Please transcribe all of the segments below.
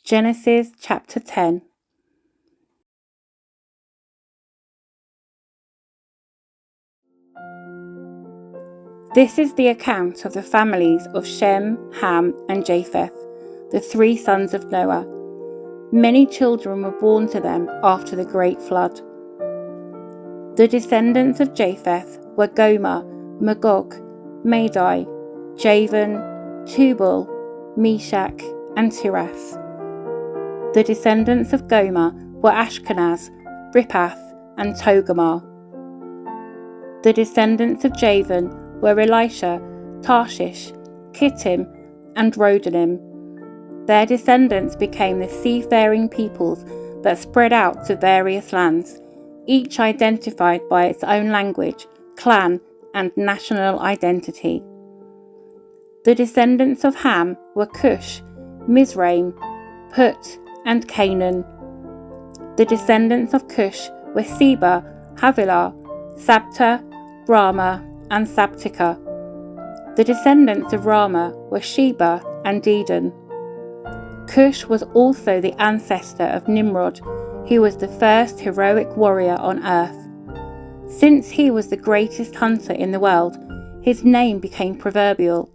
Genesis chapter 10. This is the account of the families of Shem, Ham, and Japheth, the 3 sons of Noah. Many children were born to them after the great flood. The descendants of Japheth were Gomer, Magog, Madai, Javan, Tubal, Meshach, and Tiras. The descendants of Gomer were Ashkenaz, Riphath, and Togarmah. The descendants of Javan were Elisha, Tarshish, Kittim, and Rodanim. Their descendants became the seafaring peoples that spread out to various lands, each identified by its own language, clan, and national identity. The descendants of Ham were Cush, Mizraim, Put, and Canaan. The descendants of Cush were Seba, Havilah, Sabta, Rama, and Sabtika. The descendants of Rama were Sheba and Dedan. Cush was also the ancestor of Nimrod, who was the first heroic warrior on earth. Since he was the greatest hunter in the world, his name became proverbial.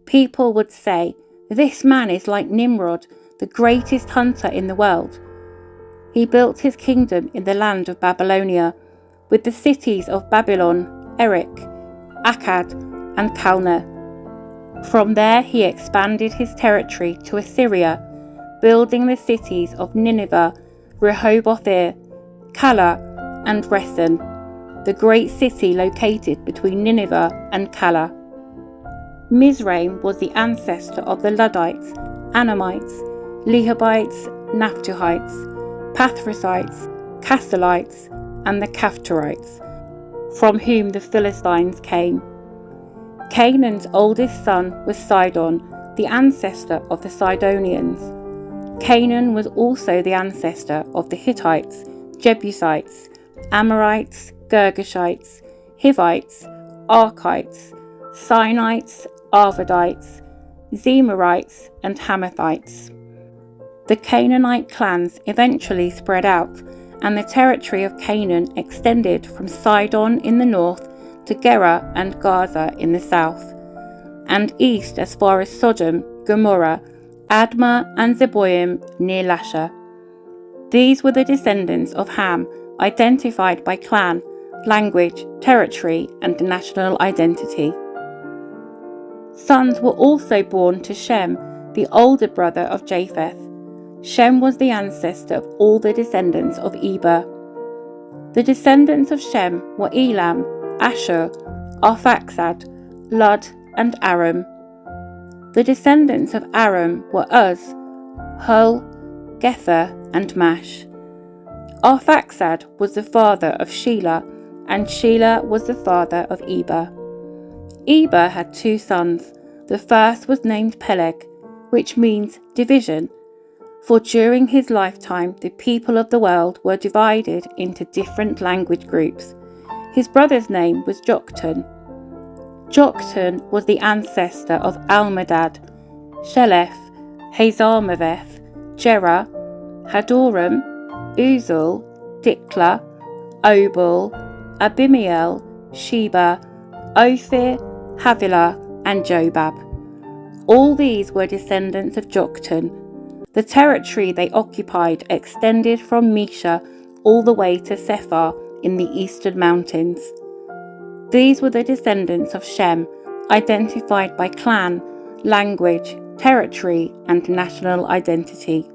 People would say, "This man is like Nimrod, the greatest hunter in the world." He built his kingdom in the land of Babylonia, with the cities of Babylon, Erech, Akkad, and Calneh. From there he expanded his territory to Assyria, building the cities of Nineveh, Rehoboth-ir, Calah, and Resen, the great city located between Nineveh and Calah. Mizraim was the ancestor of the Luddites, Anamites, Lehabites, Naphtuhites, Pathrusites, Castalites, and the Caphtorites, from whom the Philistines came. Canaan's oldest son was Sidon, the ancestor of the Sidonians. Canaan was also the ancestor of the Hittites, Jebusites, Amorites, Girgashites, Hivites, Arkites, Sinites, Arvadites, Zemarites, and Hamathites. The Canaanite clans eventually spread out, and the territory of Canaan extended from Sidon in the north to Gerar and Gaza in the south, and east as far as Sodom, Gomorrah, Admah, and Zeboim near Lasha. These were the descendants of Ham, identified by clan, language, territory, and national identity. Sons were also born to Shem, the older brother of Japheth. Shem was the ancestor of all the descendants of Eber. The descendants of Shem were Elam, Ashur, Arphaxad, Lud, and Aram. The descendants of Aram were Uz, Hul, Gether, and Mash. Arphaxad was the father of Shelah, and Shelah was the father of Eber. Eber had 2 sons. The first was named Peleg, which means division, for during his lifetime the people of the world were divided into different language groups. His brother's name was Joktan. Joktan was the ancestor of Almadad, Sheleph, Hazarmaveth, Jerah, Hadoram, Uzal, Dikla, Obal, Abimael, Sheba, Ophir, Havilah, and Jobab. All these were descendants of Joktan. The territory they occupied extended from Mesha all the way to Sephar in the eastern mountains. These were the descendants of Shem, identified by clan, language, territory, and national identity.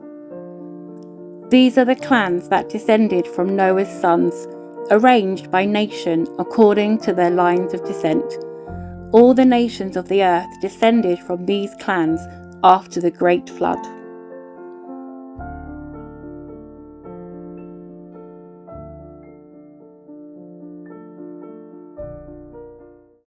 These are the clans that descended from Noah's sons, arranged by nation according to their lines of descent. All the nations of the earth descended from these clans after the great flood.